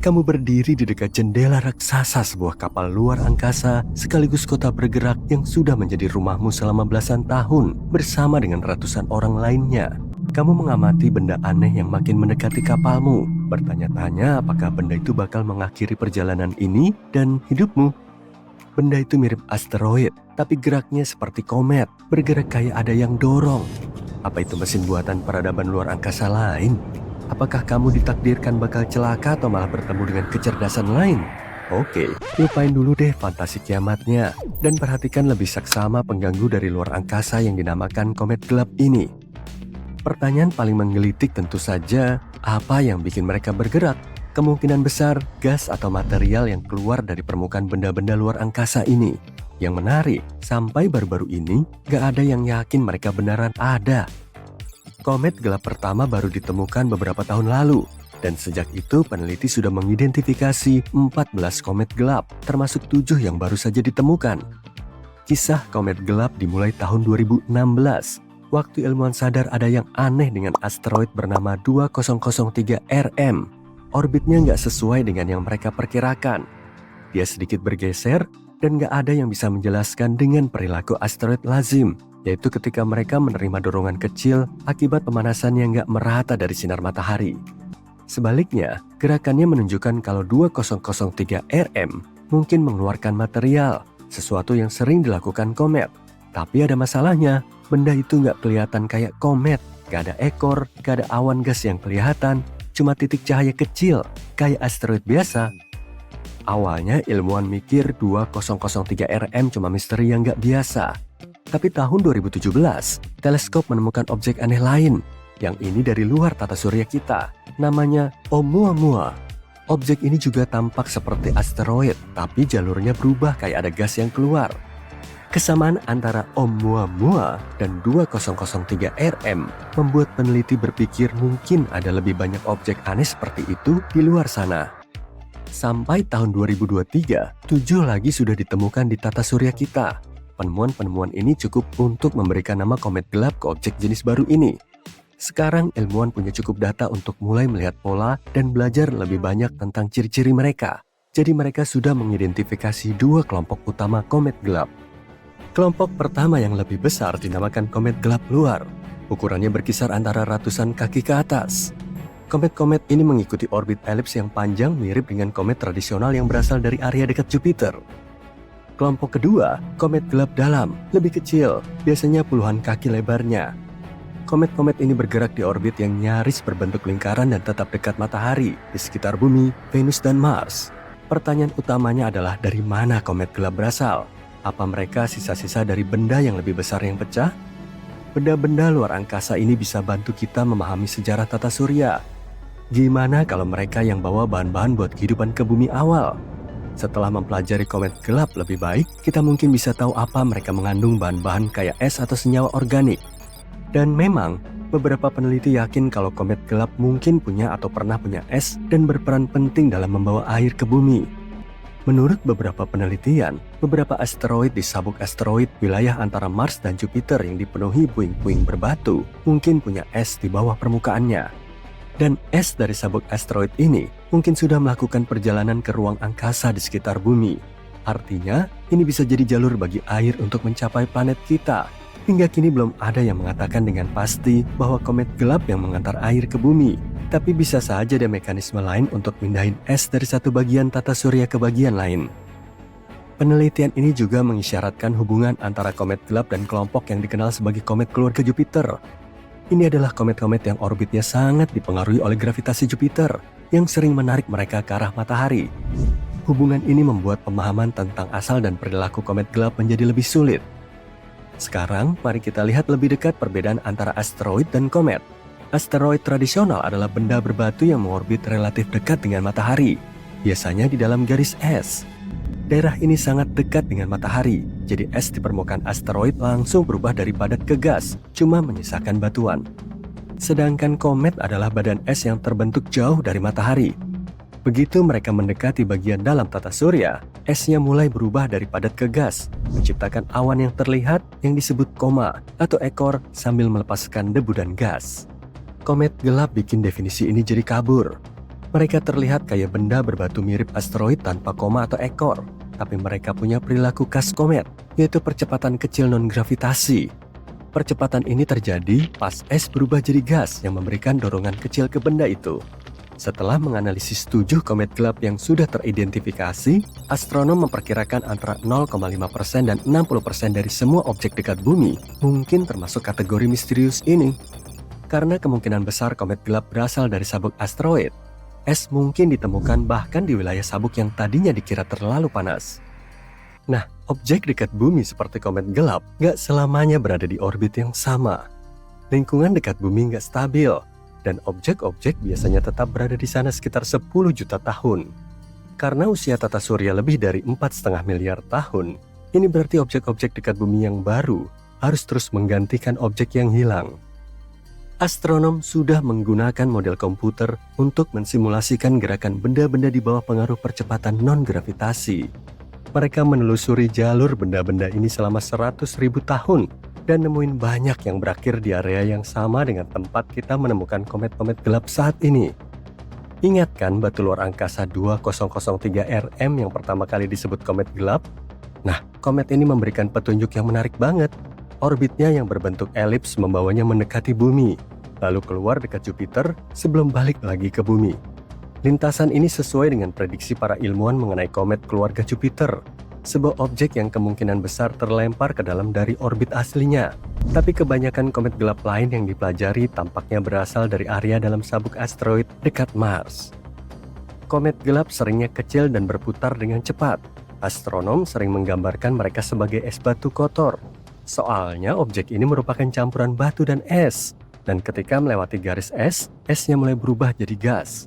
Kamu berdiri di dekat jendela raksasa sebuah kapal luar angkasa sekaligus kota bergerak yang sudah menjadi rumahmu selama belasan tahun bersama dengan ratusan orang lainnya. Kamu mengamati benda aneh yang makin mendekati kapalmu, bertanya-tanya apakah benda itu bakal mengakhiri perjalanan ini dan hidupmu. Benda itu mirip asteroid, tapi geraknya seperti komet, bergerak kayak ada yang dorong. Apa itu mesin buatan peradaban luar angkasa lain? Apakah kamu ditakdirkan bakal celaka atau malah bertemu dengan kecerdasan lain? Oke, lupain dulu deh fantasi kiamatnya dan perhatikan lebih saksama pengganggu dari luar angkasa yang dinamakan komet gelap ini. Pertanyaan paling menggelitik tentu saja, apa yang bikin mereka bergerak? Kemungkinan besar gas atau material yang keluar dari permukaan benda-benda luar angkasa ini. Yang menarik, sampai baru-baru ini gak ada yang yakin mereka beneran ada. Komet gelap pertama baru ditemukan beberapa tahun lalu, dan sejak itu peneliti sudah mengidentifikasi 14 komet gelap, termasuk 7 yang baru saja ditemukan. Kisah komet gelap dimulai tahun 2016, waktu ilmuwan sadar ada yang aneh dengan asteroid bernama 2003 RM. Orbitnya nggak sesuai dengan yang mereka perkirakan. Dia sedikit bergeser, dan nggak ada yang bisa menjelaskan dengan perilaku asteroid lazim, yaitu ketika mereka menerima dorongan kecil akibat pemanasan yang nggak merata dari sinar matahari. Sebaliknya, gerakannya menunjukkan kalau 2003 RM mungkin mengeluarkan material, sesuatu yang sering dilakukan komet. Tapi ada masalahnya, benda itu nggak kelihatan kayak komet, nggak ada ekor, nggak ada awan gas yang kelihatan, cuma titik cahaya kecil, kayak asteroid biasa. Awalnya ilmuwan mikir 2003 RM cuma misteri yang nggak biasa. Tapi tahun 2017, teleskop menemukan objek aneh lain. Yang ini dari luar tata surya kita. Namanya Oumuamua. Objek ini juga tampak seperti asteroid, tapi jalurnya berubah kayak ada gas yang keluar. Kesamaan antara Oumuamua dan 2003 RM membuat peneliti berpikir mungkin ada lebih banyak objek aneh seperti itu di luar sana. Sampai tahun 2023, 7 lagi sudah ditemukan di tata surya kita. Penemuan-penemuan ini cukup untuk memberikan nama komet gelap ke objek jenis baru ini. Sekarang ilmuwan punya cukup data untuk mulai melihat pola dan belajar lebih banyak tentang ciri-ciri mereka. Jadi mereka sudah mengidentifikasi 2 kelompok utama komet gelap. Kelompok pertama yang lebih besar dinamakan komet gelap luar. Ukurannya berkisar antara ratusan kaki ke atas. Komet-komet ini mengikuti orbit elips yang panjang mirip dengan komet tradisional yang berasal dari area dekat Jupiter. Kelompok kedua, komet gelap dalam, lebih kecil, biasanya puluhan kaki lebarnya. Komet-komet ini bergerak di orbit yang nyaris berbentuk lingkaran dan tetap dekat matahari, di sekitar bumi, Venus, dan Mars. Pertanyaan utamanya adalah dari mana komet gelap berasal? Apa mereka sisa-sisa dari benda yang lebih besar yang pecah? Benda-benda luar angkasa ini bisa bantu kita memahami sejarah tata surya. Gimana kalau mereka yang bawa bahan-bahan buat kehidupan ke bumi awal? Setelah mempelajari komet gelap lebih baik, kita mungkin bisa tahu apa mereka mengandung bahan-bahan kayak es atau senyawa organik. Dan memang, beberapa peneliti yakin kalau komet gelap mungkin punya atau pernah punya es dan berperan penting dalam membawa air ke bumi. Menurut beberapa penelitian, beberapa asteroid di sabuk asteroid wilayah antara Mars dan Jupiter yang dipenuhi puing-puing berbatu mungkin punya es di bawah permukaannya. Dan es dari sabuk asteroid ini mungkin sudah melakukan perjalanan ke ruang angkasa di sekitar bumi. Artinya, ini bisa jadi jalur bagi air untuk mencapai planet kita. Hingga kini belum ada yang mengatakan dengan pasti bahwa komet gelap yang mengantar air ke bumi. Tapi bisa saja ada mekanisme lain untuk mindahin es dari satu bagian tata surya ke bagian lain. Penelitian ini juga mengisyaratkan hubungan antara komet gelap dan kelompok yang dikenal sebagai komet keluarga Jupiter. Ini adalah komet-komet yang orbitnya sangat dipengaruhi oleh gravitasi Jupiter yang sering menarik mereka ke arah matahari. Hubungan ini membuat pemahaman tentang asal dan perilaku komet gelap menjadi lebih sulit. Sekarang, mari kita lihat lebih dekat perbedaan antara asteroid dan komet. Asteroid tradisional adalah benda berbatu yang mengorbit relatif dekat dengan matahari, biasanya di dalam garis es. Daerah ini sangat dekat dengan matahari, jadi es di permukaan asteroid langsung berubah dari padat ke gas, cuma menyisakan batuan. Sedangkan komet adalah badan es yang terbentuk jauh dari matahari. Begitu mereka mendekati bagian dalam tata surya, esnya mulai berubah dari padat ke gas, menciptakan awan yang terlihat yang disebut koma atau ekor sambil melepaskan debu dan gas. Komet gelap bikin definisi ini jadi kabur. Mereka terlihat kayak benda berbatu mirip asteroid tanpa koma atau ekor, tapi mereka punya perilaku khas komet, yaitu percepatan kecil non-gravitasi. Percepatan ini terjadi pas es berubah jadi gas yang memberikan dorongan kecil ke benda itu. Setelah menganalisis 7 komet gelap yang sudah teridentifikasi, astronom memperkirakan antara 0,5% dan 60% dari semua objek dekat bumi mungkin termasuk kategori misterius ini. Karena kemungkinan besar komet gelap berasal dari sabuk asteroid, es mungkin ditemukan bahkan di wilayah sabuk yang tadinya dikira terlalu panas. Nah, objek dekat bumi seperti komet gelap nggak selamanya berada di orbit yang sama. Lingkungan dekat bumi nggak stabil, dan objek-objek biasanya tetap berada di sana sekitar 10 juta tahun. Karena usia tata surya lebih dari 4,5 miliar tahun, ini berarti objek-objek dekat bumi yang baru harus terus menggantikan objek yang hilang. Astronom sudah menggunakan model komputer untuk mensimulasikan gerakan benda-benda di bawah pengaruh percepatan non-gravitasi. Mereka menelusuri jalur benda-benda ini selama 100.000 tahun dan nemuin banyak yang berakhir di area yang sama dengan tempat kita menemukan komet-komet gelap saat ini. Ingat kan batu luar angkasa 2003 RM yang pertama kali disebut komet gelap? Nah, komet ini memberikan petunjuk yang menarik banget. Orbitnya yang berbentuk elips membawanya mendekati bumi, lalu keluar dekat Jupiter sebelum balik lagi ke bumi. Lintasan ini sesuai dengan prediksi para ilmuwan mengenai komet keluarga Jupiter, sebuah objek yang kemungkinan besar terlempar ke dalam dari orbit aslinya. Tapi kebanyakan komet gelap lain yang dipelajari tampaknya berasal dari area dalam sabuk asteroid dekat Mars. Komet gelap seringnya kecil dan berputar dengan cepat. Astronom sering menggambarkan mereka sebagai es batu kotor. Soalnya objek ini merupakan campuran batu dan es. Dan ketika melewati garis es, esnya mulai berubah jadi gas.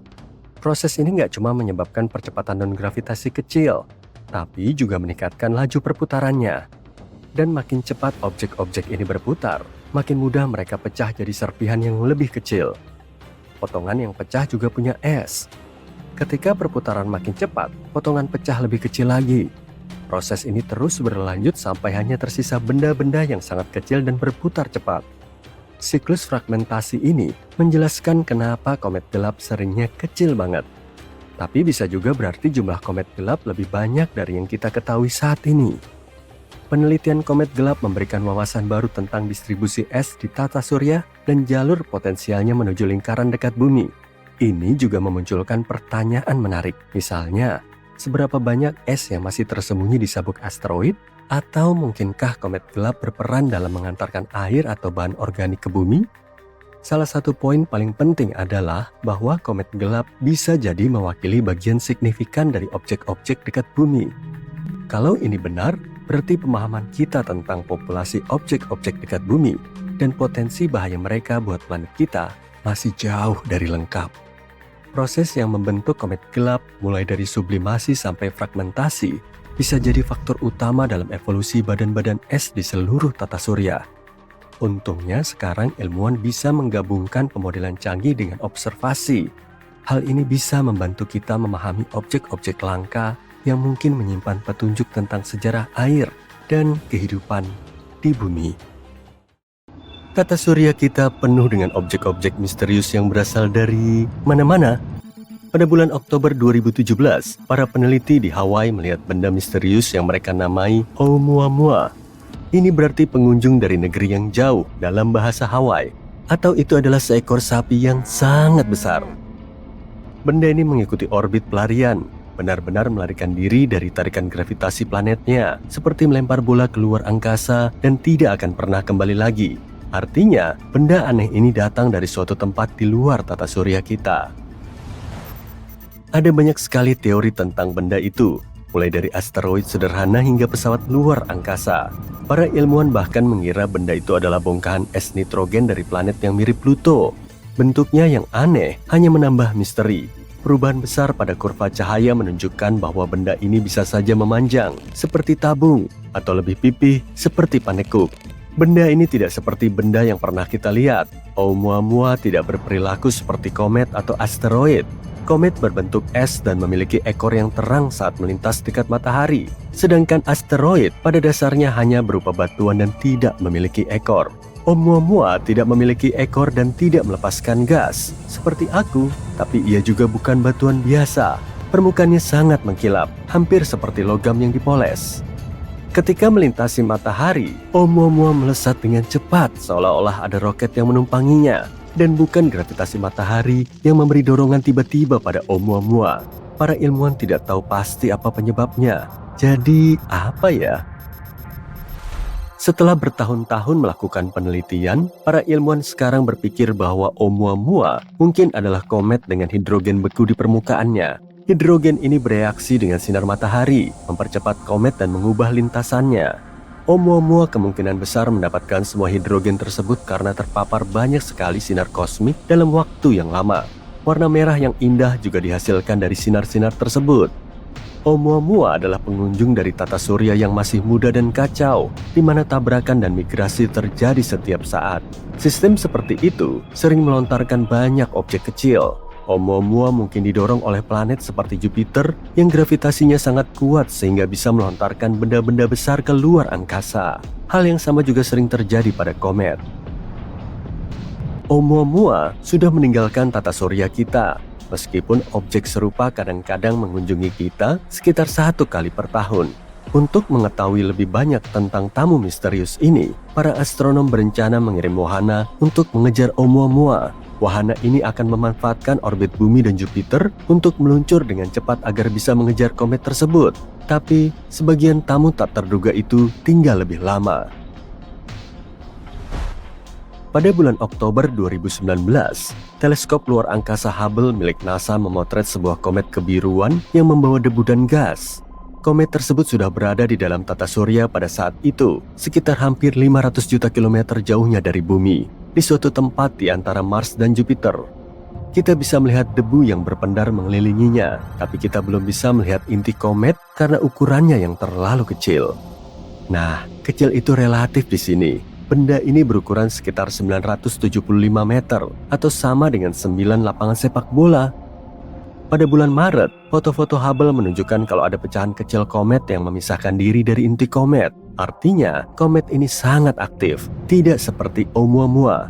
Proses ini nggak cuma menyebabkan percepatan non-gravitasi kecil, tapi juga meningkatkan laju perputarannya. Dan makin cepat objek-objek ini berputar, makin mudah mereka pecah jadi serpihan yang lebih kecil. Potongan yang pecah juga punya es. Ketika perputaran makin cepat, potongan pecah lebih kecil lagi. Proses ini terus berlanjut sampai hanya tersisa benda-benda yang sangat kecil dan berputar cepat. Siklus fragmentasi ini menjelaskan kenapa komet gelap seringnya kecil banget. Tapi bisa juga berarti jumlah komet gelap lebih banyak dari yang kita ketahui saat ini. Penelitian komet gelap memberikan wawasan baru tentang distribusi es di tata surya dan jalur potensialnya menuju lingkaran dekat bumi. Ini juga memunculkan pertanyaan menarik. Misalnya, seberapa banyak es yang masih tersembunyi di sabuk asteroid? Atau mungkinkah komet gelap berperan dalam mengantarkan air atau bahan organik ke bumi? Salah satu poin paling penting adalah bahwa komet gelap bisa jadi mewakili bagian signifikan dari objek-objek dekat bumi. Kalau ini benar, berarti pemahaman kita tentang populasi objek-objek dekat bumi dan potensi bahaya mereka buat planet kita masih jauh dari lengkap. Proses yang membentuk komet gelap mulai dari sublimasi sampai fragmentasi bisa jadi faktor utama dalam evolusi badan-badan es di seluruh tata surya. Untungnya sekarang ilmuwan bisa menggabungkan pemodelan canggih dengan observasi. Hal ini bisa membantu kita memahami objek-objek langka yang mungkin menyimpan petunjuk tentang sejarah air dan kehidupan di bumi. Tata surya kita penuh dengan objek-objek misterius yang berasal dari mana-mana. Pada bulan Oktober 2017, para peneliti di Hawaii melihat benda misterius yang mereka namai Oumuamua. Ini berarti pengunjung dari negeri yang jauh dalam bahasa Hawaii, atau itu adalah seekor sapi yang sangat besar. Benda ini mengikuti orbit pelarian, benar-benar melarikan diri dari tarikan gravitasi planetnya, seperti melempar bola keluar angkasa dan tidak akan pernah kembali lagi. Artinya, benda aneh ini datang dari suatu tempat di luar tata surya kita. Ada banyak sekali teori tentang benda itu, mulai dari asteroid sederhana hingga pesawat luar angkasa. Para ilmuwan bahkan mengira benda itu adalah bongkahan es nitrogen dari planet yang mirip Pluto. Bentuknya yang aneh hanya menambah misteri. Perubahan besar pada kurva cahaya menunjukkan bahwa benda ini bisa saja memanjang, seperti tabung, atau lebih pipih, seperti panekuk. Benda ini tidak seperti benda yang pernah kita lihat. Oumuamua tidak berperilaku seperti komet atau asteroid. Komet berbentuk es dan memiliki ekor yang terang saat melintas dekat matahari. Sedangkan asteroid pada dasarnya hanya berupa batuan dan tidak memiliki ekor. Oumuamua tidak memiliki ekor dan tidak melepaskan gas seperti aku, tapi ia juga bukan batuan biasa. Permukaannya sangat mengkilap, hampir seperti logam yang dipoles. Ketika melintasi matahari, Oumuamua melesat dengan cepat seolah-olah ada roket yang menumpanginya, dan bukan gravitasi matahari yang memberi dorongan tiba-tiba pada Oumuamua. Para ilmuwan tidak tahu pasti apa penyebabnya. Jadi, apa ya? Setelah bertahun-tahun melakukan penelitian, para ilmuwan sekarang berpikir bahwa Oumuamua mungkin adalah komet dengan hidrogen beku di permukaannya. Hidrogen ini bereaksi dengan sinar matahari, mempercepat komet dan mengubah lintasannya. Oumuamua kemungkinan besar mendapatkan semua hidrogen tersebut karena terpapar banyak sekali sinar kosmik dalam waktu yang lama. Warna merah yang indah juga dihasilkan dari sinar-sinar tersebut. Oumuamua adalah pengunjung dari tata surya yang masih muda dan kacau, di mana tabrakan dan migrasi terjadi setiap saat. Sistem seperti itu sering melontarkan banyak objek kecil. Oumuamua mungkin didorong oleh planet seperti Jupiter yang gravitasinya sangat kuat sehingga bisa melontarkan benda-benda besar ke luar angkasa. Hal yang sama juga sering terjadi pada komet. Oumuamua sudah meninggalkan tata surya kita. Meskipun objek serupa kadang-kadang mengunjungi kita sekitar 1 kali per tahun. Untuk mengetahui lebih banyak tentang tamu misterius ini, para astronom berencana mengirim wahana untuk mengejar Oumuamua. Wahana ini akan memanfaatkan orbit bumi dan Jupiter untuk meluncur dengan cepat agar bisa mengejar komet tersebut. Tapi, sebagian tamu tak terduga itu tinggal lebih lama. Pada bulan Oktober 2019, teleskop luar angkasa Hubble milik NASA memotret sebuah komet kebiruan yang membawa debu dan gas. Komet tersebut sudah berada di dalam tata surya pada saat itu, sekitar hampir 500 juta kilometer jauhnya dari bumi, di suatu tempat di antara Mars dan Jupiter. Kita bisa melihat debu yang berpendar mengelilinginya, tapi kita belum bisa melihat inti komet karena ukurannya yang terlalu kecil. Nah, kecil itu relatif di sini. Benda ini berukuran sekitar 975 meter atau sama dengan 9 lapangan sepak bola. Pada bulan Maret, foto-foto Hubble menunjukkan kalau ada pecahan kecil komet yang memisahkan diri dari inti komet. Artinya, komet ini sangat aktif, tidak seperti Oumuamua.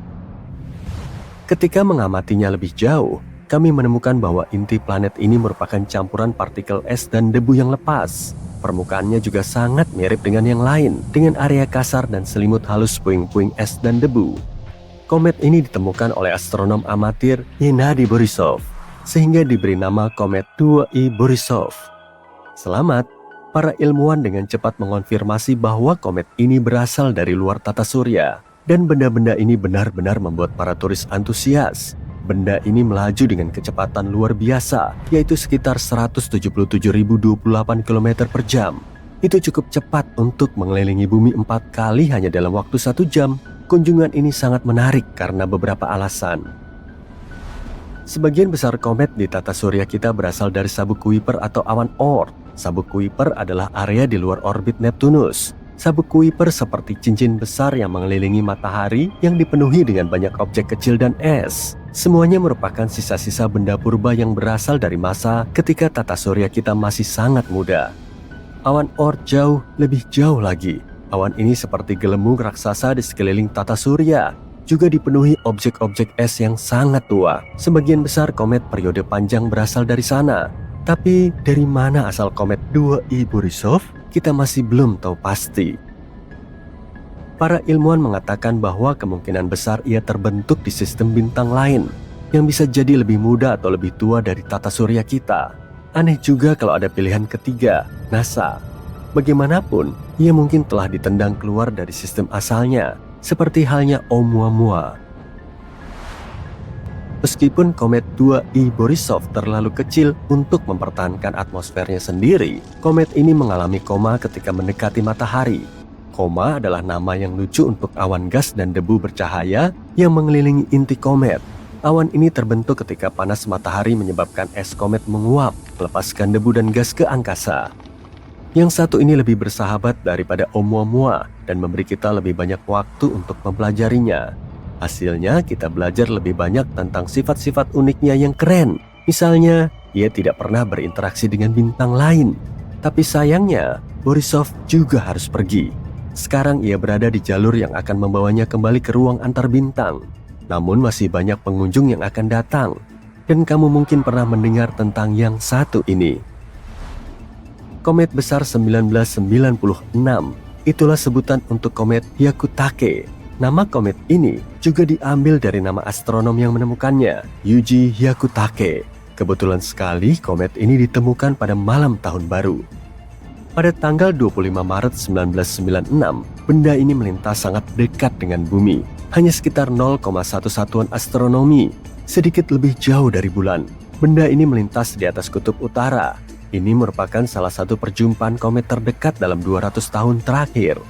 Ketika mengamatinya lebih jauh, kami menemukan bahwa inti planet ini merupakan campuran partikel es dan debu yang lepas. Permukaannya juga sangat mirip dengan yang lain, dengan area kasar dan selimut halus puing-puing es dan debu. Komet ini ditemukan oleh astronom amatir Gennady Borisov, sehingga diberi nama Komet 2I Borisov. Selamat, para ilmuwan dengan cepat mengonfirmasi bahwa komet ini berasal dari luar tata surya, dan benda-benda ini benar-benar membuat para turis antusias. Benda ini melaju dengan kecepatan luar biasa, yaitu sekitar 177.028 km per jam. Itu cukup cepat untuk mengelilingi bumi 4 kali hanya dalam waktu 1 jam. Kunjungan ini sangat menarik karena beberapa alasan. Sebagian besar komet di tata surya kita berasal dari sabuk Kuiper atau awan Oort. Sabuk Kuiper adalah area di luar orbit Neptunus. Sabuk Kuiper seperti cincin besar yang mengelilingi matahari yang dipenuhi dengan banyak objek kecil dan es. Semuanya merupakan sisa-sisa benda purba yang berasal dari masa ketika tata surya kita masih sangat muda. Awan Oort lebih jauh lagi. Awan ini seperti gelembung raksasa di sekeliling tata surya. Juga dipenuhi objek-objek es yang sangat tua. Sebagian besar komet periode panjang berasal dari sana. Tapi dari mana asal komet 2I Borisov? Kita masih belum tahu pasti. Para ilmuwan mengatakan bahwa kemungkinan besar ia terbentuk di sistem bintang lain yang bisa jadi lebih muda atau lebih tua dari tata surya kita. Aneh juga kalau ada pilihan ketiga, NASA. Bagaimanapun, ia mungkin telah ditendang keluar dari sistem asalnya, seperti halnya Oumuamua. Meskipun komet 2I Borisov terlalu kecil untuk mempertahankan atmosfernya sendiri, komet ini mengalami koma ketika mendekati matahari. Koma adalah nama yang lucu untuk awan gas dan debu bercahaya yang mengelilingi inti komet. Awan ini terbentuk ketika panas matahari menyebabkan es komet menguap, melepaskan debu dan gas ke angkasa. Yang satu ini lebih bersahabat daripada Oumuamua dan memberi kita lebih banyak waktu untuk mempelajarinya. Hasilnya, kita belajar lebih banyak tentang sifat-sifat uniknya yang keren. Misalnya, ia tidak pernah berinteraksi dengan bintang lain. Tapi sayangnya, Borisov juga harus pergi. Sekarang ia berada di jalur yang akan membawanya kembali ke ruang antar bintang. Namun masih banyak pengunjung yang akan datang. Dan kamu mungkin pernah mendengar tentang yang satu ini. Komet besar 1996, itulah sebutan untuk komet Hyakutake. Nama komet ini juga diambil dari nama astronom yang menemukannya, Yuji Hyakutake. Kebetulan sekali komet ini ditemukan pada malam tahun baru. Pada tanggal 25 Maret 1996, benda ini melintas sangat dekat dengan bumi, hanya sekitar 0,1 satuan astronomi, sedikit lebih jauh dari bulan. Benda ini melintas di atas kutub utara. Ini merupakan salah satu perjumpaan komet terdekat dalam 200 tahun terakhir.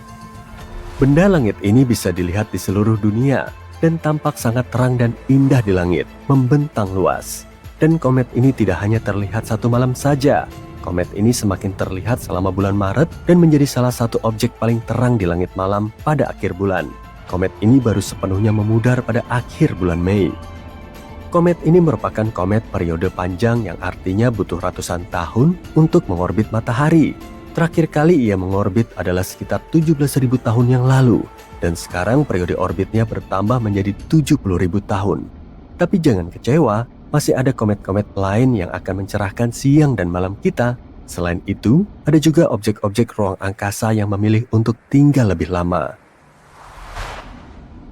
Benda langit ini bisa dilihat di seluruh dunia dan tampak sangat terang dan indah di langit, membentang luas. Dan komet ini tidak hanya terlihat satu malam saja. Komet ini semakin terlihat selama bulan Maret dan menjadi salah satu objek paling terang di langit malam pada akhir bulan. Komet ini baru sepenuhnya memudar pada akhir bulan Mei. Komet ini merupakan komet periode panjang yang artinya butuh ratusan tahun untuk mengorbit matahari. Terakhir kali ia mengorbit adalah sekitar 17.000 tahun yang lalu, dan sekarang periode orbitnya bertambah menjadi 70.000 tahun. Tapi jangan kecewa, masih ada komet-komet lain yang akan mencerahkan siang dan malam kita. Selain itu, ada juga objek-objek ruang angkasa yang memilih untuk tinggal lebih lama.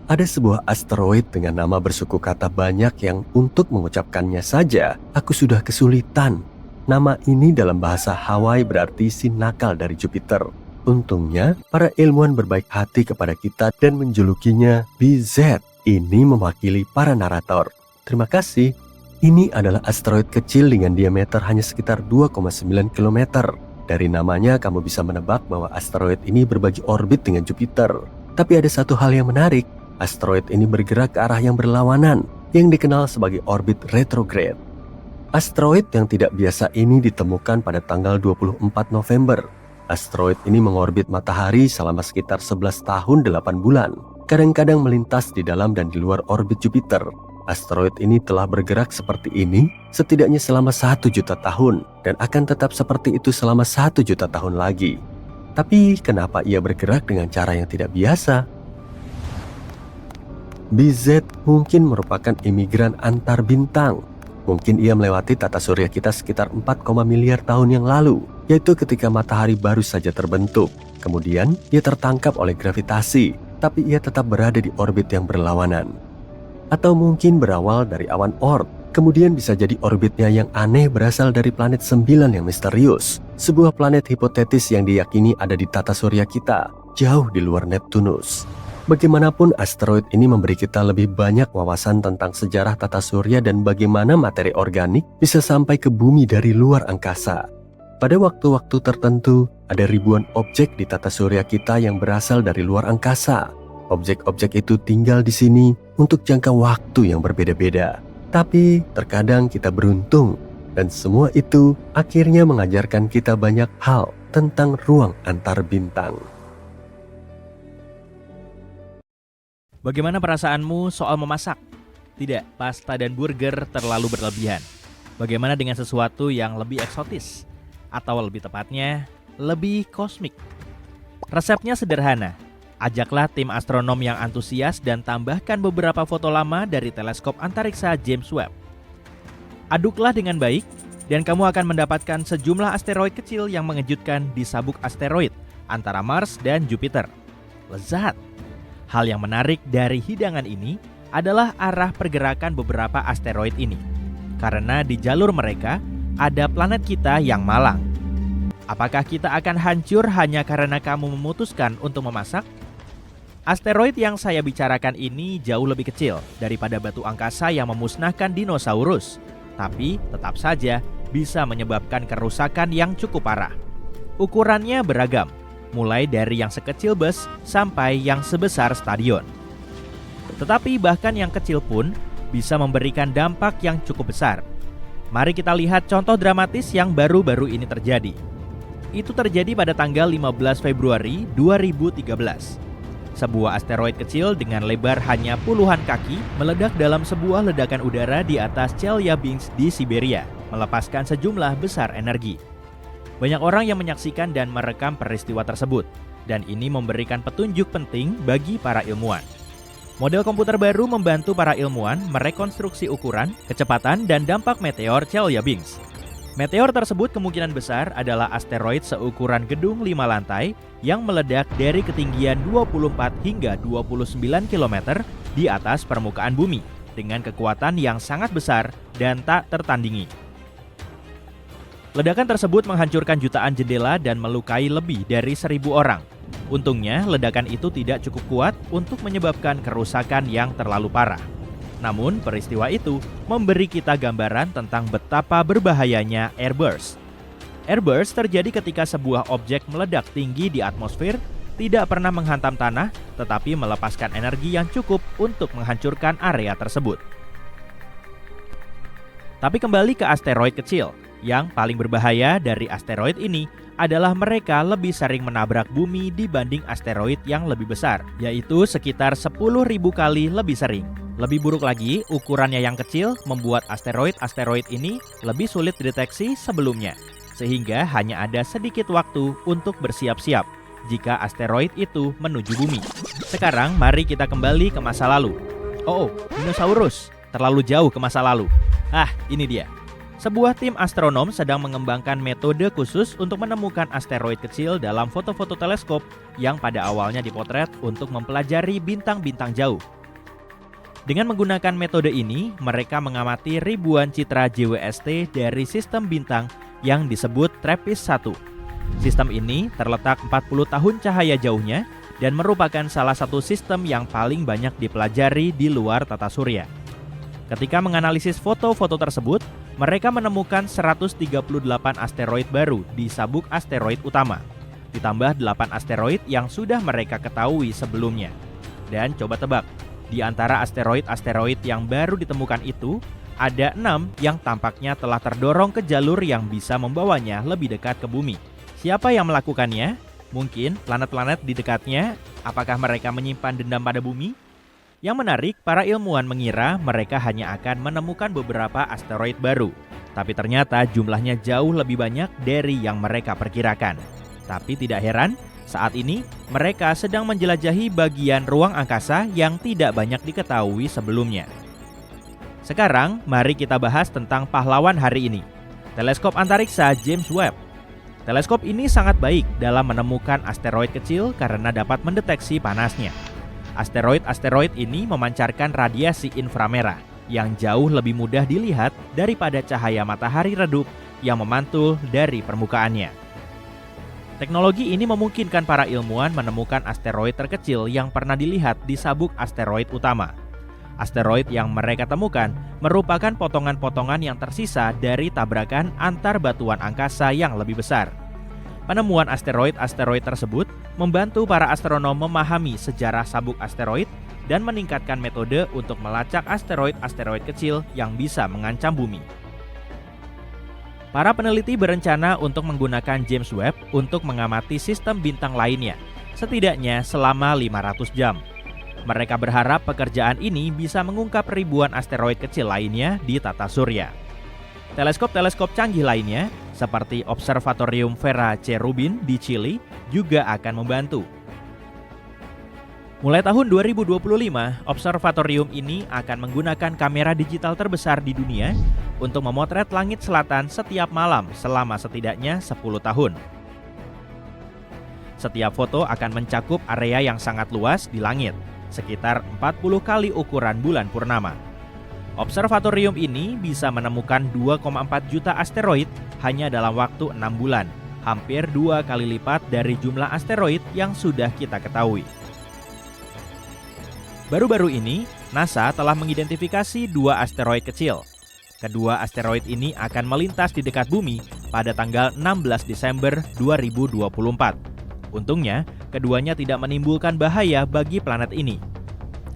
Ada sebuah asteroid dengan nama bersuku kata banyak yang untuk mengucapkannya saja, aku sudah kesulitan. Nama ini dalam bahasa Hawaii berarti si nakal dari Jupiter. Untungnya, para ilmuwan berbaik hati kepada kita dan menjulukinya BZ. Ini mewakili para narator. Terima kasih. Ini adalah asteroid kecil dengan diameter hanya sekitar 2,9 km. Dari namanya kamu bisa menebak bahwa asteroid ini berbagi orbit dengan Jupiter. Tapi ada satu hal yang menarik. Asteroid ini bergerak ke arah yang berlawanan, yang dikenal sebagai orbit retrograde. Asteroid yang tidak biasa ini ditemukan pada tanggal 24 November. Asteroid ini mengorbit matahari selama sekitar 11 tahun 8 bulan. Kadang-kadang melintas di dalam dan di luar orbit Jupiter. Asteroid ini telah bergerak seperti ini setidaknya selama 1 juta tahun dan akan tetap seperti itu selama 1 juta tahun lagi. Tapi kenapa ia bergerak dengan cara yang tidak biasa? BZ mungkin merupakan imigran antar bintang. Mungkin ia melewati tata surya kita sekitar 4, miliar tahun yang lalu, yaitu ketika matahari baru saja terbentuk. Kemudian ia tertangkap oleh gravitasi, tapi ia tetap berada di orbit yang berlawanan. Atau mungkin berawal dari awan Oort, kemudian bisa jadi orbitnya yang aneh berasal dari planet 9 yang misterius, sebuah planet hipotetis yang diyakini ada di tata surya kita, jauh di luar Neptunus. Bagaimanapun, asteroid ini memberi kita lebih banyak wawasan tentang sejarah tata surya dan bagaimana materi organik bisa sampai ke bumi dari luar angkasa. Pada waktu-waktu tertentu, ada ribuan objek di tata surya kita yang berasal dari luar angkasa. Objek-objek itu tinggal di sini untuk jangka waktu yang berbeda-beda. Tapi terkadang kita beruntung, dan semua itu akhirnya mengajarkan kita banyak hal tentang ruang antar bintang. Bagaimana perasaanmu soal memasak? Tidak, pasta dan burger terlalu berlebihan. Bagaimana dengan sesuatu yang lebih eksotis? Atau lebih tepatnya, lebih kosmik? Resepnya sederhana. Ajaklah tim astronom yang antusias dan tambahkan beberapa foto lama dari teleskop antariksa James Webb. Aduklah dengan baik, dan kamu akan mendapatkan sejumlah asteroid kecil yang mengejutkan di sabuk asteroid antara Mars dan Jupiter. Lezat! Hal yang menarik dari hidangan ini adalah arah pergerakan beberapa asteroid ini. Karena di jalur mereka ada planet kita yang malang. Apakah kita akan hancur hanya karena kamu memutuskan untuk memasak? Asteroid yang saya bicarakan ini jauh lebih kecil daripada batu angkasa yang memusnahkan dinosaurus. Tapi tetap saja bisa menyebabkan kerusakan yang cukup parah. Ukurannya beragam. Mulai dari yang sekecil bus sampai yang sebesar stadion. Tetapi bahkan yang kecil pun bisa memberikan dampak yang cukup besar. Mari kita lihat contoh dramatis yang baru-baru ini terjadi. Itu terjadi pada tanggal 15 Februari 2013. Sebuah asteroid kecil dengan lebar hanya puluhan kaki meledak dalam sebuah ledakan udara di atas Chelyabinsk di Siberia, melepaskan sejumlah besar energi. Banyak orang yang menyaksikan dan merekam peristiwa tersebut. dan ini memberikan petunjuk penting bagi para ilmuwan. Model komputer baru membantu para ilmuwan merekonstruksi ukuran, kecepatan, dan dampak meteor Chelyabinsk. Meteor tersebut kemungkinan besar adalah asteroid seukuran gedung 5 lantai yang meledak dari ketinggian 24 hingga 29 km di atas permukaan bumi dengan kekuatan yang sangat besar dan tak tertandingi. Ledakan tersebut menghancurkan jutaan jendela dan melukai lebih dari 1.000 orang. Untungnya, ledakan itu tidak cukup kuat untuk menyebabkan kerusakan yang terlalu parah. Namun, peristiwa itu memberi kita gambaran tentang betapa berbahayanya airburst. Airburst terjadi ketika sebuah objek meledak tinggi di atmosfer, tidak pernah menghantam tanah, tetapi melepaskan energi yang cukup untuk menghancurkan area tersebut. Tapi kembali ke asteroid kecil. Yang paling berbahaya dari asteroid ini adalah mereka lebih sering menabrak bumi dibanding asteroid yang lebih besar, yaitu sekitar 10.000 kali lebih sering. Lebih buruk lagi, ukurannya yang kecil membuat asteroid-asteroid ini lebih sulit dideteksi sebelumnya, sehingga hanya ada sedikit waktu untuk bersiap-siap jika asteroid itu menuju bumi. Sekarang mari kita kembali ke masa lalu. Oh, dinosaurus, terlalu jauh ke masa lalu. Ini dia. Sebuah tim astronom sedang mengembangkan metode khusus untuk menemukan asteroid kecil dalam foto-foto teleskop yang pada awalnya dipotret untuk mempelajari bintang-bintang jauh. Dengan menggunakan metode ini, mereka mengamati ribuan citra JWST dari sistem bintang yang disebut TRAPPIST-1. Sistem ini terletak 40 tahun cahaya jauhnya dan merupakan salah satu sistem yang paling banyak dipelajari di luar tata surya. Ketika menganalisis foto-foto tersebut, mereka menemukan 138 asteroid baru di sabuk asteroid utama, ditambah 8 asteroid yang sudah mereka ketahui sebelumnya. Dan coba tebak, di antara asteroid-asteroid yang baru ditemukan itu, ada 6 yang tampaknya telah terdorong ke jalur yang bisa membawanya lebih dekat ke bumi. Siapa yang melakukannya? Mungkin planet-planet di dekatnya? Apakah mereka menyimpan dendam pada bumi? Yang menarik, para ilmuwan mengira mereka hanya akan menemukan beberapa asteroid baru. Tapi ternyata jumlahnya jauh lebih banyak dari yang mereka perkirakan. Tapi tidak heran, saat ini mereka sedang menjelajahi bagian ruang angkasa yang tidak banyak diketahui sebelumnya. Sekarang, mari kita bahas tentang pahlawan hari ini. Teleskop antariksa James Webb. Teleskop ini sangat baik dalam menemukan asteroid kecil karena dapat mendeteksi panasnya. Asteroid-asteroid ini memancarkan radiasi inframerah yang jauh lebih mudah dilihat daripada cahaya matahari redup yang memantul dari permukaannya. Teknologi ini memungkinkan para ilmuwan menemukan asteroid terkecil yang pernah dilihat di sabuk asteroid utama. Asteroid yang mereka temukan merupakan potongan-potongan yang tersisa dari tabrakan antar batuan angkasa yang lebih besar. Penemuan asteroid-asteroid tersebut membantu para astronom memahami sejarah sabuk asteroid dan meningkatkan metode untuk melacak asteroid-asteroid kecil yang bisa mengancam bumi. Para peneliti berencana untuk menggunakan James Webb untuk mengamati sistem bintang lainnya, setidaknya selama 500 jam. Mereka berharap pekerjaan ini bisa mengungkap ribuan asteroid kecil lainnya di tata surya. Teleskop-teleskop canggih lainnya, seperti Observatorium Vera C. Rubin di Chili, juga akan membantu. Mulai tahun 2025, observatorium ini akan menggunakan kamera digital terbesar di dunia untuk memotret langit selatan setiap malam selama setidaknya 10 tahun. Setiap foto akan mencakup area yang sangat luas di langit, sekitar 40 kali ukuran bulan purnama. Observatorium ini bisa menemukan 2,4 juta asteroid hanya dalam waktu 6 bulan, hampir 2 kali lipat dari jumlah asteroid yang sudah kita ketahui. Baru-baru ini, NASA telah mengidentifikasi 2 asteroid kecil. Kedua asteroid ini akan melintas di dekat bumi pada tanggal 16 Desember 2024. Untungnya, keduanya tidak menimbulkan bahaya bagi planet ini.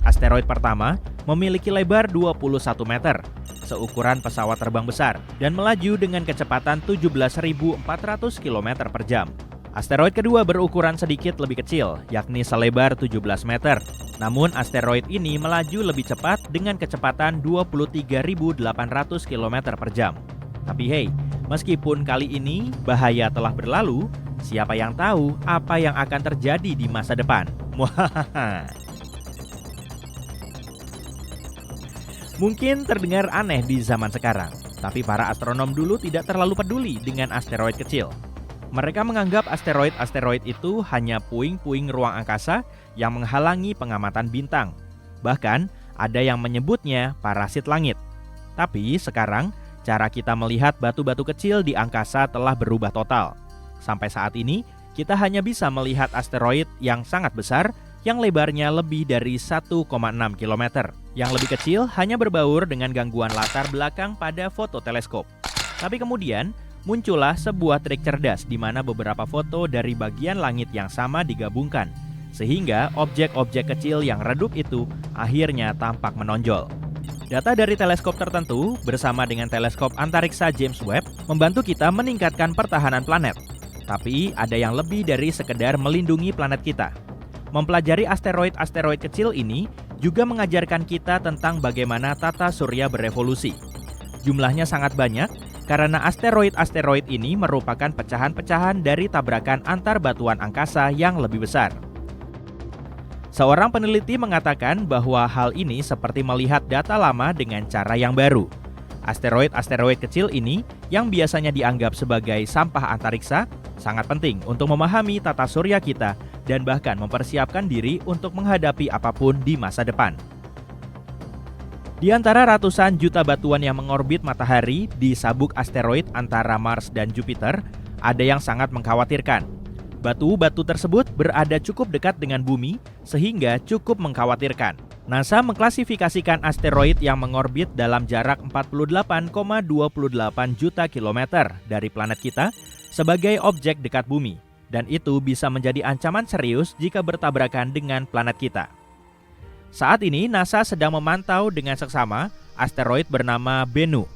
Asteroid pertama memiliki lebar 21 meter, seukuran pesawat terbang besar, dan melaju dengan kecepatan 17.400 km per jam. Asteroid kedua berukuran sedikit lebih kecil, yakni selebar 17 meter. Namun asteroid ini melaju lebih cepat dengan kecepatan 23.800 km per jam. Tapi hey, meskipun kali ini bahaya telah berlalu, Siapa yang tahu apa yang akan terjadi di masa depan? Muhahaha. Mungkin terdengar aneh di zaman sekarang, tapi para astronom dulu tidak terlalu peduli dengan asteroid kecil. Mereka menganggap asteroid-asteroid itu hanya puing-puing ruang angkasa yang menghalangi pengamatan bintang. Bahkan, ada yang menyebutnya parasit langit. Tapi sekarang, cara kita melihat batu-batu kecil di angkasa telah berubah total. Sampai saat ini, kita hanya bisa melihat asteroid yang sangat besar yang lebarnya lebih dari 1,6 km. Yang lebih kecil hanya berbaur dengan gangguan latar belakang pada foto teleskop. Tapi kemudian, muncullah sebuah trik cerdas di mana beberapa foto dari bagian langit yang sama digabungkan, sehingga objek-objek kecil yang redup itu akhirnya tampak menonjol. Data dari teleskop tertentu bersama dengan teleskop antariksa James Webb membantu kita meningkatkan pertahanan planet. Tapi ada yang lebih dari sekedar melindungi planet kita. Mempelajari asteroid-asteroid kecil ini juga mengajarkan kita tentang bagaimana tata surya berevolusi. Jumlahnya sangat banyak karena asteroid-asteroid ini merupakan pecahan-pecahan dari tabrakan antar batuan angkasa yang lebih besar. Seorang peneliti mengatakan bahwa hal ini seperti melihat data lama dengan cara yang baru. Asteroid-asteroid kecil ini yang biasanya dianggap sebagai sampah antariksa sangat penting untuk memahami tata surya kita dan bahkan mempersiapkan diri untuk menghadapi apapun di masa depan. Di antara ratusan juta batuan yang mengorbit matahari di sabuk asteroid antara Mars dan Jupiter, ada yang sangat mengkhawatirkan. Batu-batu tersebut berada cukup dekat dengan bumi sehingga cukup mengkhawatirkan. NASA mengklasifikasikan asteroid yang mengorbit dalam jarak 48,28 juta kilometer dari planet kita sebagai objek dekat bumi, dan itu bisa menjadi ancaman serius jika bertabrakan dengan planet kita. Saat ini NASA sedang memantau dengan seksama asteroid bernama Bennu.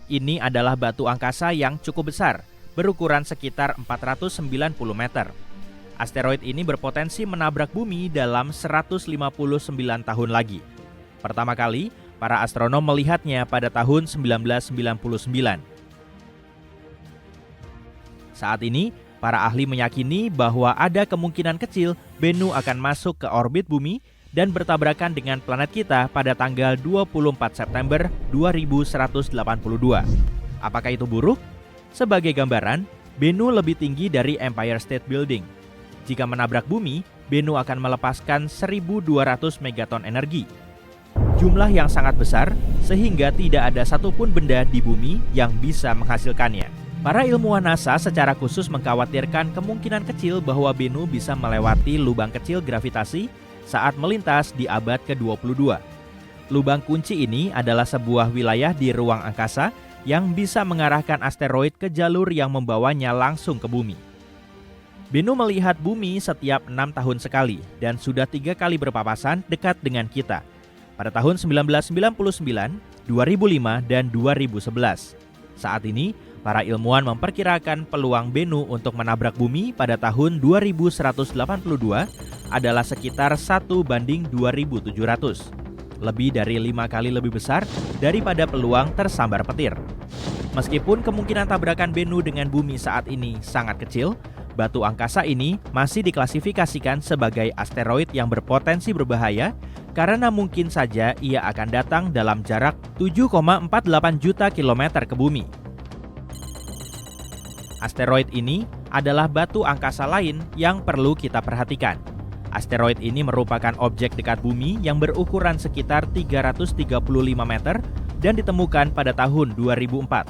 Ini adalah batu angkasa yang cukup besar, berukuran sekitar 490 meter. Asteroid ini berpotensi menabrak bumi dalam 159 tahun lagi. Pertama kali, para astronom melihatnya pada tahun 1999. Saat ini, para ahli meyakini bahwa ada kemungkinan kecil Bennu akan masuk ke orbit bumi dan bertabrakan dengan planet kita pada tanggal 24 September 2182. Apakah itu buruk? Sebagai gambaran, Bennu lebih tinggi dari Empire State Building. Jika menabrak bumi, Bennu akan melepaskan 1.200 megaton energi. Jumlah yang sangat besar sehingga tidak ada satupun benda di bumi yang bisa menghasilkannya. Para ilmuwan NASA secara khusus mengkhawatirkan kemungkinan kecil bahwa Bennu bisa melewati lubang kecil gravitasi saat melintas di abad ke-22. Lubang kunci ini adalah sebuah wilayah di ruang angkasa yang bisa mengarahkan asteroid ke jalur yang membawanya langsung ke bumi. Bennu melihat bumi setiap 6 tahun sekali dan sudah 3 kali berpapasan dekat dengan kita, pada tahun 1999, 2005, dan 2011. Saat ini, para ilmuwan memperkirakan peluang Bennu untuk menabrak bumi pada tahun 2182 adalah sekitar 1:2700. Lebih dari 5 kali lebih besar daripada peluang tersambar petir. Meskipun kemungkinan tabrakan Bennu dengan bumi saat ini sangat kecil, batu angkasa ini masih diklasifikasikan sebagai asteroid yang berpotensi berbahaya karena mungkin saja ia akan datang dalam jarak 7,48 juta kilometer ke bumi. Asteroid ini adalah batu angkasa lain yang perlu kita perhatikan. Asteroid ini merupakan objek dekat bumi yang berukuran sekitar 335 meter dan ditemukan pada tahun 2004.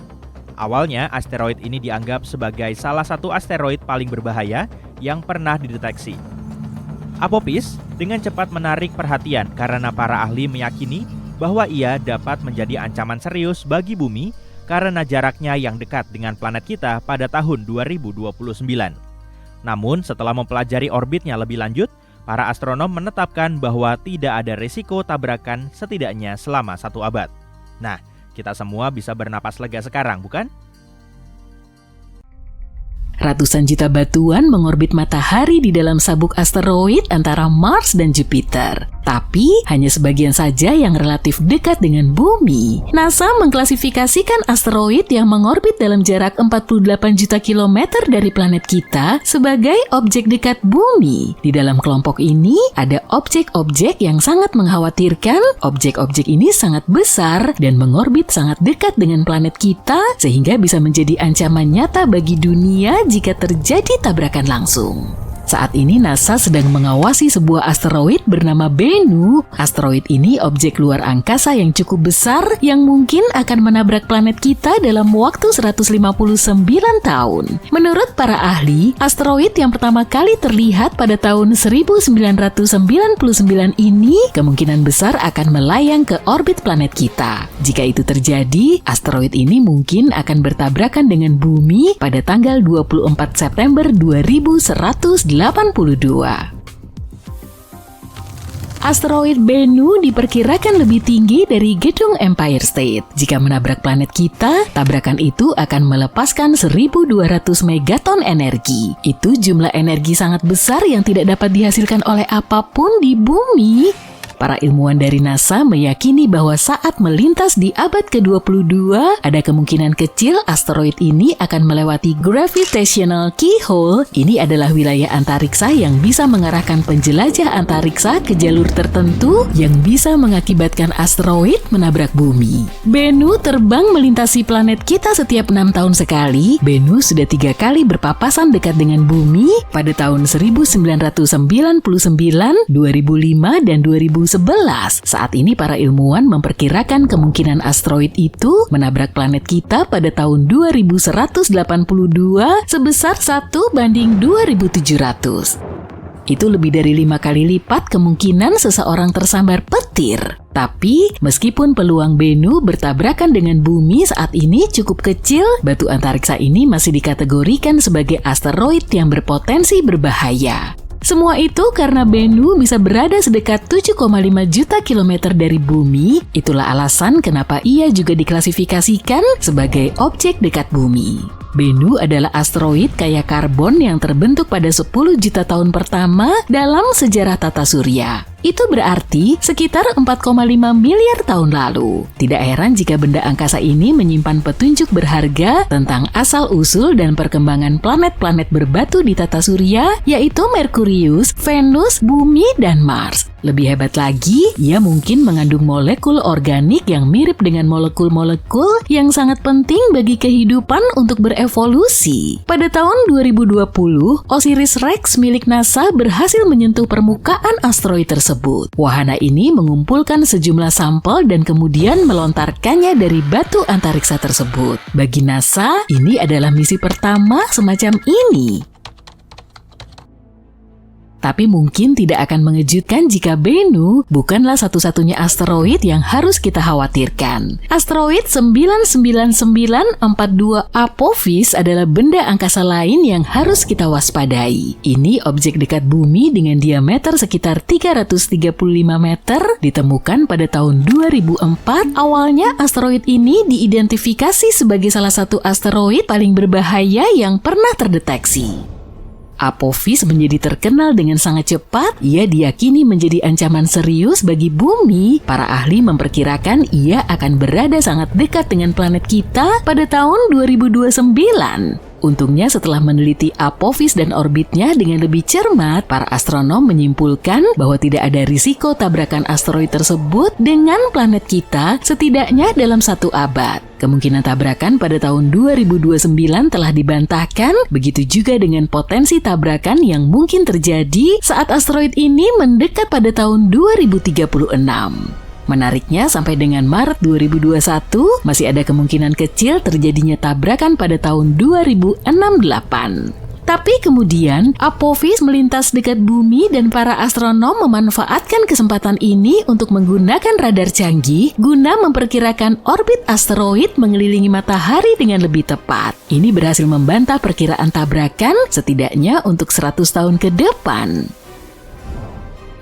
Awalnya, asteroid ini dianggap sebagai salah satu asteroid paling berbahaya yang pernah dideteksi. Apophis dengan cepat menarik perhatian karena para ahli meyakini bahwa ia dapat menjadi ancaman serius bagi bumi karena jaraknya yang dekat dengan planet kita pada tahun 2029. Namun, setelah mempelajari orbitnya lebih lanjut, para astronom menetapkan bahwa tidak ada risiko tabrakan setidaknya selama 1 abad. Nah, kita semua bisa bernapas lega sekarang, bukan? Ratusan juta batuan mengorbit matahari di dalam sabuk asteroid antara Mars dan Jupiter. tapi hanya sebagian saja yang relatif dekat dengan bumi. NASA mengklasifikasikan asteroid yang mengorbit dalam jarak 48 juta kilometer dari planet kita sebagai objek dekat bumi. Di dalam kelompok ini ada objek-objek yang sangat mengkhawatirkan. Objek-objek ini sangat besar dan mengorbit sangat dekat dengan planet kita sehingga bisa menjadi ancaman nyata bagi dunia jika terjadi tabrakan langsung. Saat ini NASA sedang mengawasi sebuah asteroid bernama Bennu. Asteroid ini objek luar angkasa yang cukup besar yang mungkin akan menabrak planet kita dalam waktu 159 tahun. Menurut para ahli, asteroid yang pertama kali terlihat pada tahun 1999 ini kemungkinan besar akan melayang ke orbit planet kita. Jika itu terjadi, asteroid ini mungkin akan bertabrakan dengan bumi pada tanggal 24 September 2182. Asteroid Bennu diperkirakan lebih tinggi dari gedung Empire State. Jika menabrak planet kita, tabrakan itu akan melepaskan 1.200 megaton energi. Itu jumlah energi sangat besar yang tidak dapat dihasilkan oleh apapun di bumi. Para ilmuwan dari NASA meyakini bahwa saat melintas di abad ke-22, ada kemungkinan kecil asteroid ini akan melewati gravitational keyhole. Ini adalah wilayah antariksa yang bisa mengarahkan penjelajah antariksa ke jalur tertentu yang bisa mengakibatkan asteroid menabrak bumi. Bennu terbang melintasi planet kita setiap 6 tahun sekali. Bennu sudah 3 kali berpapasan dekat dengan bumi pada tahun 1999, 2005, dan 2011. Saat ini para ilmuwan memperkirakan kemungkinan asteroid itu menabrak planet kita pada tahun 2182 sebesar 1:2700. Itu lebih dari 5 kali lipat kemungkinan seseorang tersambar petir. Tapi, meskipun peluang Bennu bertabrakan dengan bumi saat ini cukup kecil, batu antariksa ini masih dikategorikan sebagai asteroid yang berpotensi berbahaya. Semua itu karena Bennu bisa berada sedekat 7,5 juta kilometer dari bumi. Itulah alasan kenapa ia juga diklasifikasikan sebagai objek dekat bumi. Bennu adalah asteroid kaya karbon yang terbentuk pada 10 juta tahun pertama dalam sejarah tata surya. Itu berarti sekitar 4,5 miliar tahun lalu. Tidak heran jika benda angkasa ini menyimpan petunjuk berharga tentang asal-usul dan perkembangan planet-planet berbatu di tata surya, yaitu Merkurius, Venus, Bumi, dan Mars. Lebih hebat lagi, ia mungkin mengandung molekul organik yang mirip dengan molekul-molekul yang sangat penting bagi kehidupan untuk berevolusi. Pada tahun 2020, OSIRIS-REx milik NASA berhasil menyentuh permukaan asteroid tersebut. Wahana ini mengumpulkan sejumlah sampel dan kemudian melontarkannya dari batu antariksa tersebut. Bagi NASA, ini adalah misi pertama semacam ini. Tapi mungkin tidak akan mengejutkan jika Bennu bukanlah satu-satunya asteroid yang harus kita khawatirkan. Asteroid 99942 Apophis adalah benda angkasa lain yang harus kita waspadai. Ini objek dekat bumi dengan diameter sekitar 335 meter, ditemukan pada tahun 2004. Awalnya asteroid ini diidentifikasi sebagai salah satu asteroid paling berbahaya yang pernah terdeteksi. Apophis menjadi terkenal dengan sangat cepat. Ia diyakini menjadi ancaman serius bagi bumi. Para ahli memperkirakan ia akan berada sangat dekat dengan planet kita pada tahun 2029. Untungnya setelah meneliti Apophis dan orbitnya dengan lebih cermat, para astronom menyimpulkan bahwa tidak ada risiko tabrakan asteroid tersebut dengan planet kita setidaknya dalam 1 abad. Kemungkinan tabrakan pada tahun 2029 telah dibantahkan, begitu juga dengan potensi tabrakan yang mungkin terjadi saat asteroid ini mendekat pada tahun 2036. Menariknya, sampai dengan Maret 2021, masih ada kemungkinan kecil terjadinya tabrakan pada tahun 2068. Tapi kemudian, Apophis melintas dekat bumi dan para astronom memanfaatkan kesempatan ini untuk menggunakan radar canggih guna memperkirakan orbit asteroid mengelilingi matahari dengan lebih tepat. Ini berhasil membantah perkiraan tabrakan setidaknya untuk 100 tahun ke depan.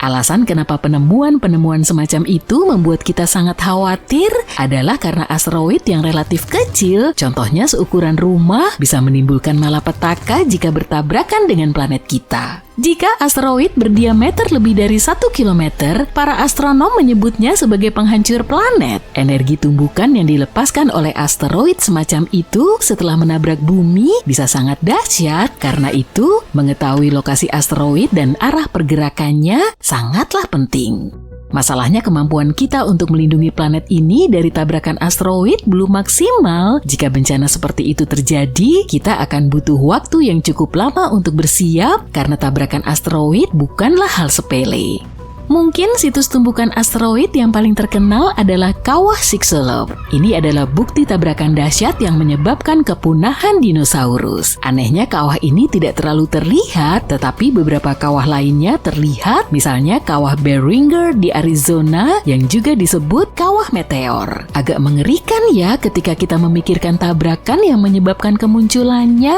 Alasan kenapa penemuan-penemuan semacam itu membuat kita sangat khawatir adalah karena asteroid yang relatif kecil, contohnya seukuran rumah, bisa menimbulkan malapetaka jika bertabrakan dengan planet kita. Jika asteroid berdiameter lebih dari 1 km, para astronom menyebutnya sebagai penghancur planet. Energi tumbukan yang dilepaskan oleh asteroid semacam itu setelah menabrak bumi bisa sangat dahsyat. Karena itu, mengetahui lokasi asteroid dan arah pergerakannya sangatlah penting. Masalahnya kemampuan kita untuk melindungi planet ini dari tabrakan asteroid belum maksimal. Jika bencana seperti itu terjadi, kita akan butuh waktu yang cukup lama untuk bersiap karena tabrakan asteroid bukanlah hal sepele. Mungkin situs tumbukan asteroid yang paling terkenal adalah Kawah Chicxulub. Ini adalah bukti tabrakan dahsyat yang menyebabkan kepunahan dinosaurus. Anehnya kawah ini tidak terlalu terlihat, tetapi beberapa kawah lainnya terlihat, misalnya Kawah Beringer di Arizona yang juga disebut kawah meteor. Agak mengerikan ya ketika kita memikirkan tabrakan yang menyebabkan kemunculannya.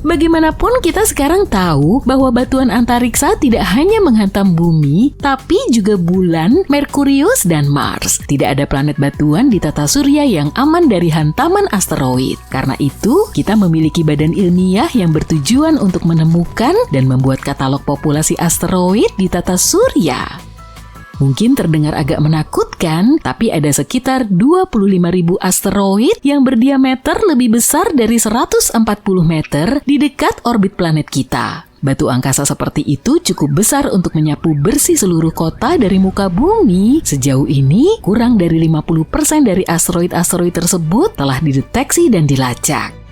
Bagaimanapun kita sekarang tahu bahwa batuan antariksa tidak hanya menghantam bumi, tapi juga bulan, Merkurius, dan Mars. Tidak ada planet batuan di tata surya yang aman dari hantaman asteroid. Karena itu, kita memiliki badan ilmiah yang bertujuan untuk menemukan dan membuat katalog populasi asteroid di tata surya. Mungkin terdengar agak menakutkan, tapi ada sekitar 25.000 asteroid yang berdiameter lebih besar dari 140 meter di dekat orbit planet kita. Batu angkasa seperti itu cukup besar untuk menyapu bersih seluruh kota dari muka bumi. Sejauh ini, kurang dari 50% dari asteroid-asteroid tersebut telah dideteksi dan dilacak.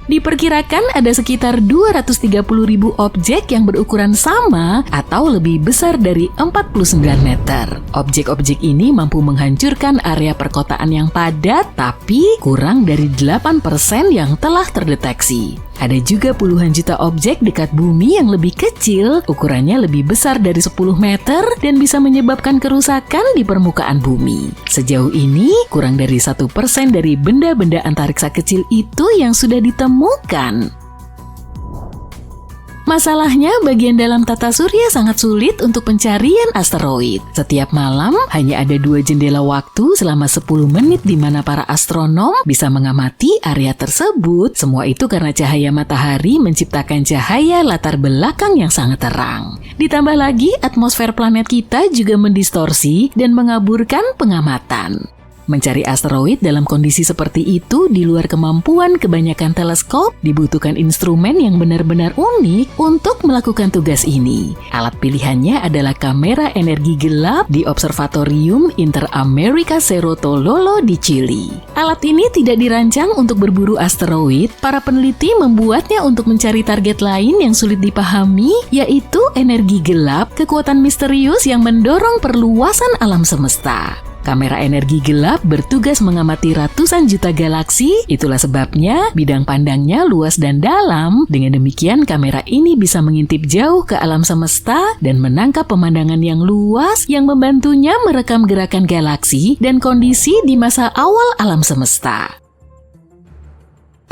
Diperkirakan ada sekitar 230.000 objek yang berukuran sama atau lebih besar dari 49 meter. Objek-objek ini mampu menghancurkan area perkotaan yang padat, tapi kurang dari 8% yang telah terdeteksi. Ada juga puluhan juta objek dekat bumi yang lebih kecil, ukurannya lebih besar dari 10 meter dan bisa menyebabkan kerusakan di permukaan bumi. Sejauh ini, kurang dari 1% dari benda-benda antariksa kecil itu yang sudah ditemukan. Masalahnya, bagian dalam tata surya sangat sulit untuk pencarian asteroid. Setiap malam, hanya ada 2 jendela waktu selama 10 menit di mana para astronom bisa mengamati area tersebut. Semua itu karena cahaya matahari menciptakan cahaya latar belakang yang sangat terang. Ditambah lagi, atmosfer planet kita juga mendistorsi dan mengaburkan pengamatan. Mencari asteroid dalam kondisi seperti itu di luar kemampuan kebanyakan teleskop, dibutuhkan instrumen yang benar-benar unik untuk melakukan tugas ini. Alat pilihannya adalah kamera energi gelap di Observatorium Interamerica Cerro Tololo di Chili. Alat ini tidak dirancang untuk berburu asteroid. Para peneliti membuatnya untuk mencari target lain yang sulit dipahami, yaitu energi gelap, kekuatan misterius yang mendorong perluasan alam semesta. Kamera energi gelap bertugas mengamati ratusan juta galaksi, itulah sebabnya bidang pandangnya luas dan dalam. Dengan demikian, kamera ini bisa mengintip jauh ke alam semesta dan menangkap pemandangan yang luas yang membantunya merekam gerakan galaksi dan kondisi di masa awal alam semesta.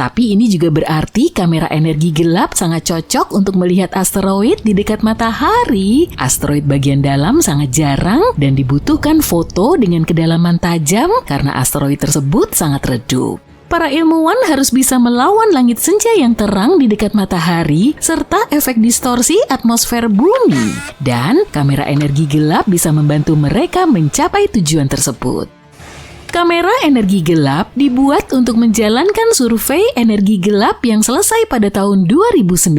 Tapi ini juga berarti kamera energi gelap sangat cocok untuk melihat asteroid di dekat matahari. Asteroid bagian dalam sangat jarang dan dibutuhkan foto dengan kedalaman tajam karena asteroid tersebut sangat redup. Para ilmuwan harus bisa melawan langit senja yang terang di dekat matahari serta efek distorsi atmosfer bumi. Dan kamera energi gelap bisa membantu mereka mencapai tujuan tersebut. Kamera energi gelap dibuat untuk menjalankan survei energi gelap yang selesai pada tahun 2019.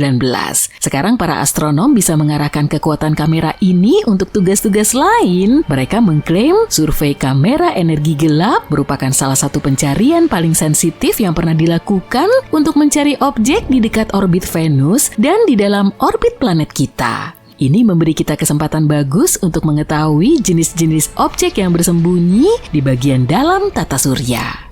Sekarang para astronom bisa mengarahkan kekuatan kamera ini untuk tugas-tugas lain. Mereka mengklaim survei kamera energi gelap merupakan salah satu pencarian paling sensitif yang pernah dilakukan untuk mencari objek di dekat orbit Venus dan di dalam orbit planet kita. Ini memberi kita kesempatan bagus untuk mengetahui jenis-jenis objek yang bersembunyi di bagian dalam tata surya.